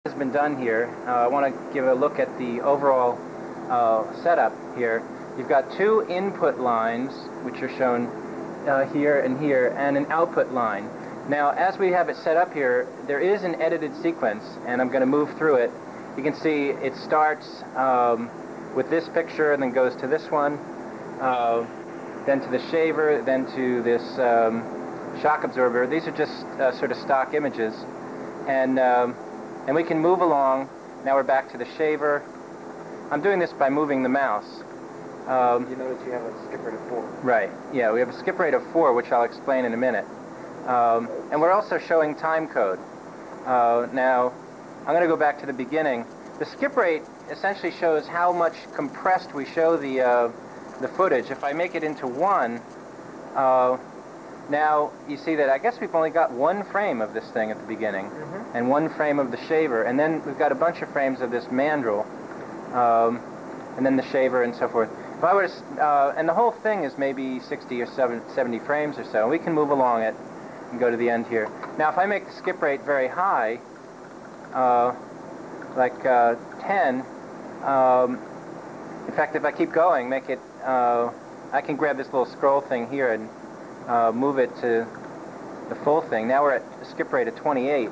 Has been done here. I want to give a look at the overall setup here. You've got two input lines, which are shown here and here, and an output line. Now, as we have it set up here, there is an edited sequence, and I'm going to move through it. You can see it starts with this picture, and then goes to this one, then to the shaver, then to this shock absorber. These are just sort of stock images, and we can move along. Now we're back to the shaver. I'm doing this by moving the mouse. You notice you have a skip rate of 4. Right, yeah, we have a skip rate of 4, which I'll explain in a minute. And we're also showing time code. Now, I'm going to go back to the beginning. The skip rate essentially shows how much compressed we show the footage. If I make it into 1, now you see that I guess we've only got 1 frame of this thing at the beginning, and 1 frame of the shaver, and then we've got a bunch of frames of this mandrel, and then the shaver and so forth. If I were to, and the whole thing is maybe 60 or 70 frames or so. We can move along it and go to the end here. Now, if I make the skip rate very high, like 10, in fact, if I keep going, make it, I can grab this little scroll thing here and move it to the full thing. Now we're at a skip rate of 28,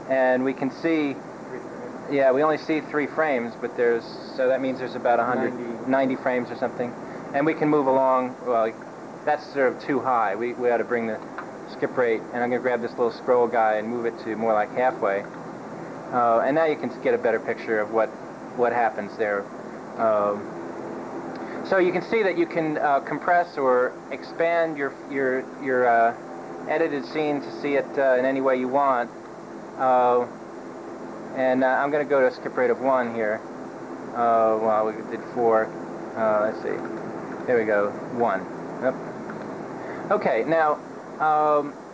and we can see, yeah, we only see 3 frames, but so that means there's about 190 frames or something, and we can move along. Well, that's sort of too high. We ought to bring the skip rate, and I'm going to grab this little scroll guy and move it to more like halfway, and now you can get a better picture of what happens there. So you can see that you can compress or expand your edited scene to see it in any way you want. And I'm going to go to a skip rate of 1 here. Well, we did 4. Let's see. There we go. 1. Yep. Okay. Now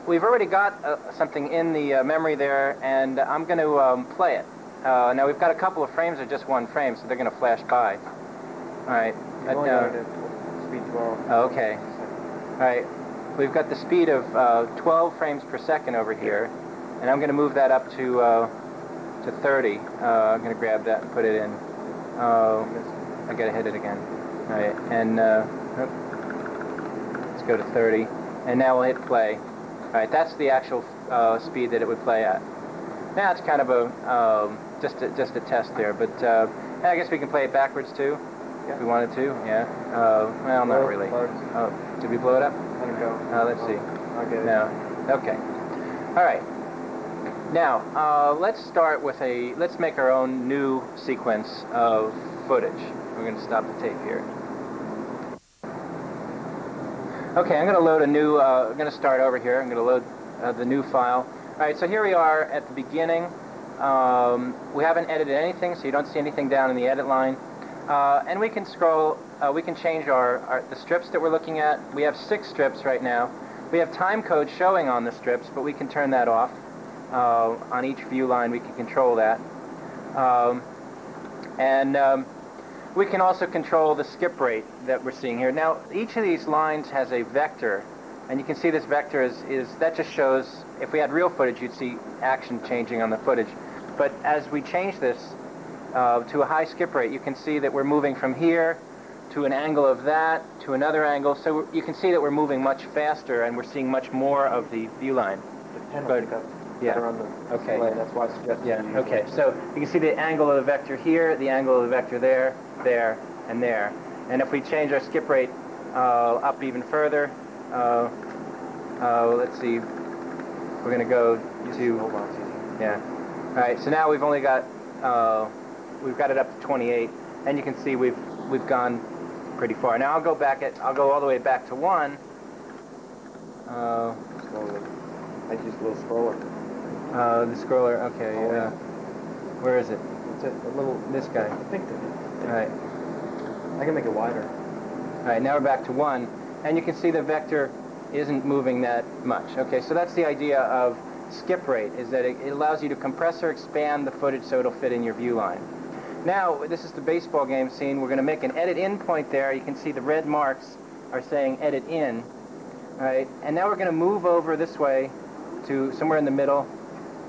we've already got something in the memory there, and I'm going to play it. Now we've got a couple of frames of just 1 frame, so they're going to flash by. All right. Speed 12. Oh, okay. All right. We've got the speed of 12 frames per second over here, and I'm going to move that up to 30. I'm going to grab that and put it in. I got to hit it again. All right. And let's go to 30, and now we'll hit play. All right. That's the actual speed that it would play at. Now it's kind of a just a test there, but I guess we can play it backwards too. If we wanted to, yeah. Well, not really. Oh, did we blow it up? Let it go. Let's see. I'll get it. No. Okay. All right. Now, let's start with let's make our own new sequence of footage. We're going to stop the tape here. Okay, I'm going to load a new, I'm going to start over here. I'm going to load the new file. All right, so here we are at the beginning. We haven't edited anything, so you don't see anything down in the edit line. And we can scroll, we can change the strips that we're looking at. We have 6 strips right now. We have time code showing on the strips, but we can turn that off. On each view line we can control that. We can also control the skip rate that we're seeing here. Now, each of these lines has a vector, and you can see this vector that just shows, if we had real footage, you'd see action changing on the footage. But as we change this to a high skip rate, you can see that we're moving from here to an angle of that to another angle. So you can see that we're moving much faster, and we're seeing much more of the view line. Yeah. On the display. That's why I suggested. Yeah. Okay. So you can see the angle of the vector here, the angle of the vector there, there, and there. And if we change our skip rate up even further, let's see. We're going to go to. Yeah. All right. So now we've only got. We've got it up to 28, and you can see we've gone pretty far. Now I'll go all the way back to 1. I just a little scroller. The scroller. Okay. Yeah. Where is it? It's a little. This guy. I think that. All right. I can make it wider. All right. Now we're back to 1, and you can see the vector isn't moving that much. Okay. So that's the idea of skip rate, is that it allows you to compress or expand the footage so it'll fit in your view line. Now, this is the baseball game scene. We're going to make an edit in point there. You can see the red marks are saying edit in. All right. And now we're going to move over this way to somewhere in the middle,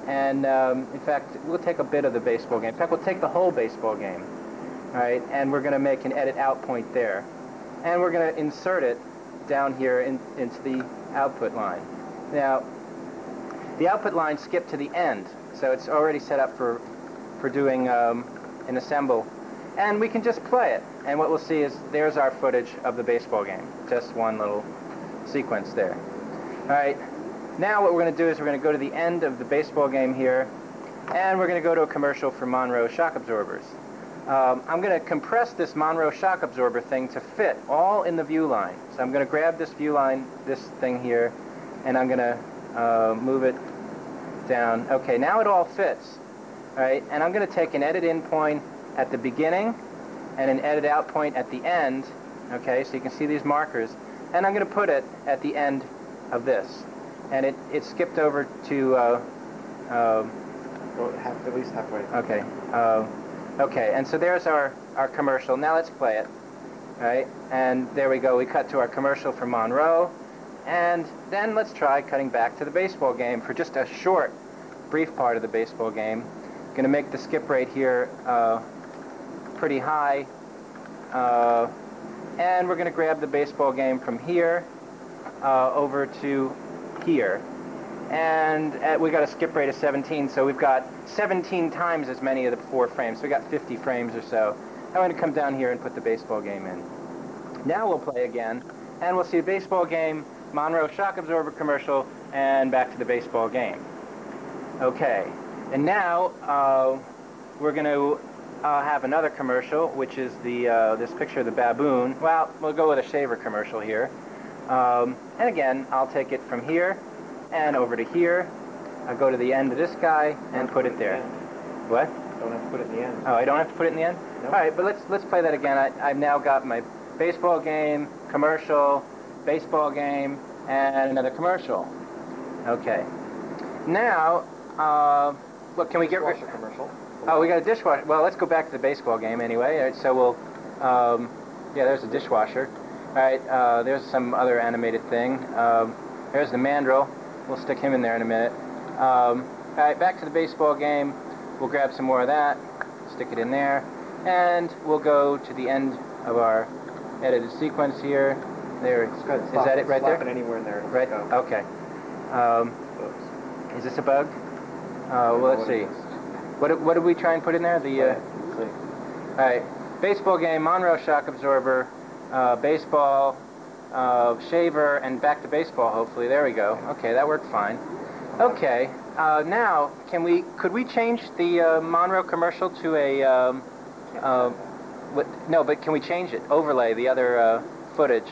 And in fact, we'll take a bit of the baseball game. In fact, we'll take the whole baseball game. All right, and we're going to make an edit out point there. And we're going to insert it down here into the output line. Now, the output line skipped to the end, so it's already set up for doing an assemble. And we can just play it. And what we'll see is there's our footage of the baseball game. Just one little sequence there. All right, now what we're going to do is we're going to go to the end of the baseball game here, and we're going to go to a commercial for Monroe shock absorbers. I'm going to compress this Monroe shock absorber thing to fit all in the view line. So I'm going to grab this view line, this thing here, and I'm going to move it down. Okay, now it all fits. All right, and I'm going to take an edit in point at the beginning and an edit out point at the end. Okay, so you can see these markers. And I'm going to put it at the end of this. And it skipped over to... at least halfway. Okay. Okay, and so there's our commercial. Now let's play it. All right, and there we go. We cut to our commercial for Monroe. And then let's try cutting back to the baseball game for just a short, brief part of the baseball game. Going to make the skip rate here pretty high. And we're going to grab the baseball game from here over to here. And we got a skip rate of 17, so we've got 17 times as many of the 4 frames. So we got 50 frames or so. I'm going to come down here and put the baseball game in. Now we'll play again, and we'll see a baseball game, Monroe shock absorber commercial, and back to the baseball game. Okay, and now we're going to have another commercial, which is this picture of the baboon. Well, we'll go with a shaver commercial here. And again, I'll take it from here and over to here. I'll go to the end of this guy and put it there. What? Don't have to put it in the end. Oh, I don't have to put it in the end? No. All right, but let's play that again. I've now got my baseball game, commercial, baseball game, and another commercial. Okay. Now, look, can we get rid... Dishwasher commercial. Oh, we got a dishwasher. Well, let's go back to the baseball game anyway. All right, so we'll... yeah, there's a dishwasher. All right, there's some other animated thing. There's the mandrel. We'll stick him in there in a minute. All right, back to the baseball game. We'll grab some more of that, stick it in there, and we'll go to the end of our edited sequence here. There, is that it right there? Slap it anywhere in there. Right. Okay. Is this a bug? Well, let's see. What did we try and put in there? The. All right. Baseball game, Monroe shock absorber, baseball, shaver, and back to baseball. Hopefully, there we go. Okay, that worked fine. Okay. Now, could we change the Monroe commercial to a? No, but can we change it? Overlay the other footage.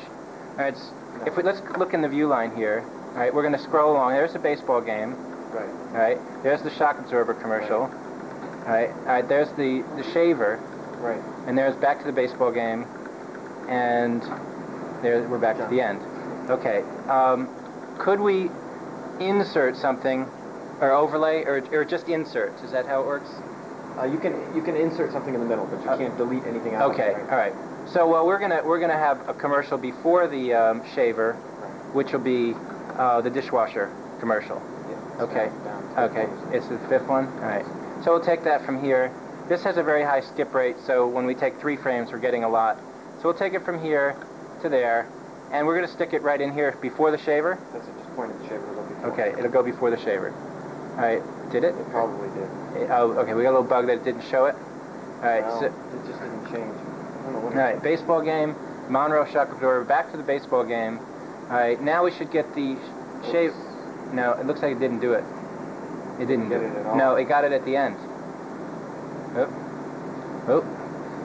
All right. Let's look in the view line here. All right, we're going to scroll along. There's the baseball game. Right. All right. There's the shock absorber commercial. All right. All right. There's the shaver. Right. And there's back to the baseball game. And there we're back to the end. Okay. Could we insert something, or overlay, or just insert? Is that how it works? You can insert something in the middle, but you can't delete anything out. Okay. All right. So well, we're gonna have a commercial before the shaver, which will be the dishwasher commercial. Yeah, Okay. down. Okay. It's the 5th one. All right. So we'll take that from here. This has a very high skip rate, so when we take 3 frames, we're getting a lot. So we'll take it from here to there, and we're going to stick it right in here before the shaver. That's it. Just point at the shaver. It'll go before. Okay. It'll go before the shaver. All right. Did it? It probably did. Oh, okay. We got a little bug that it didn't show it. All right. Well, So, it just didn't change. I don't know what. all right. Baseball game. Monroe shock absorber. Back to the baseball game. All right. Now we should get the shave. No, it looks like it didn't do it. It didn't Get do it at all? No, it got it at the end. Oh. Oh.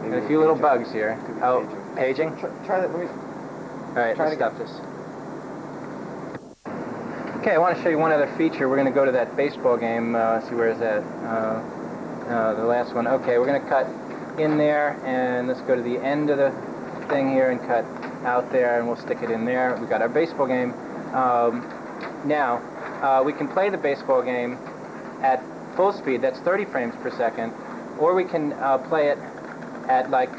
Maybe Got a we're few little paging. bugs here. Could be Oh, paging. paging? Try that. Let me. All right, Try let's it stop again. this. Okay, I want to show you one other feature. We're going to go to that baseball game. See, where is that? The last one. Okay, we're going to cut in there, and let's go to the end of the thing here and cut out there, and we'll stick it in there. We got our baseball game. Now, we can play the baseball game at full speed. That's 30 frames per second, or we can play it at like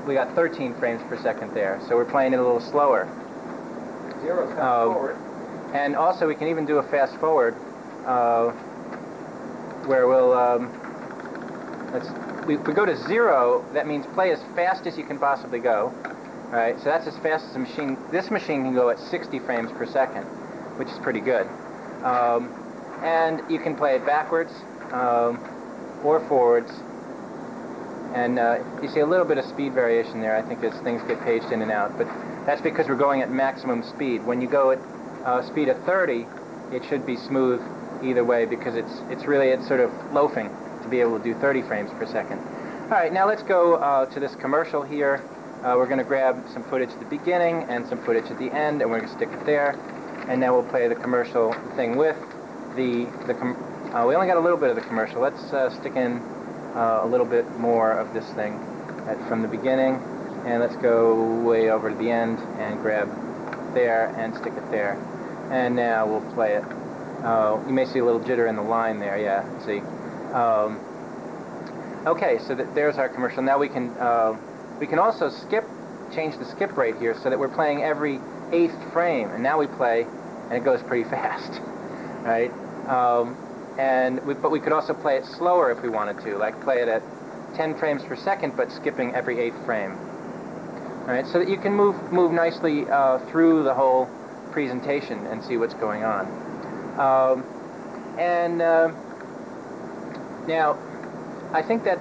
we got 13 frames per second there. So we're playing it a little slower. 0's fast forward. And also we can even do a fast forward where we'll we go to 0. That means play as fast as you can possibly go. All right, so that's as fast as the machine. This machine can go at 60 frames per second, which is pretty good. And you can play it backwards or forwards. And you see a little bit of speed variation there, I think, as things get paged in and out. But that's because we're going at maximum speed. When you go at speed of 30, it should be smooth either way, because it's sort of loafing to be able to do 30 frames per second. All right, now let's go to this commercial here. We're going to grab some footage at the beginning and some footage at the end, and we're going to stick it there. And now we'll play the commercial thing with we only got a little bit of the commercial. Let's stick in a little bit more of this thing from the beginning, and let's go way over to the end and grab there and stick it there. And now we'll play it. You may see a little jitter in the line there. Yeah, see. Okay, so there's our commercial. Now we can also change the skip rate here so that we're playing every 8th frame. And now we play, and it goes pretty fast, right? But we could also play it slower if we wanted to, like play it at 10 frames per second, but skipping every 8th frame. All right, so that you can move nicely through the whole presentation and see what's going on. Now, I think that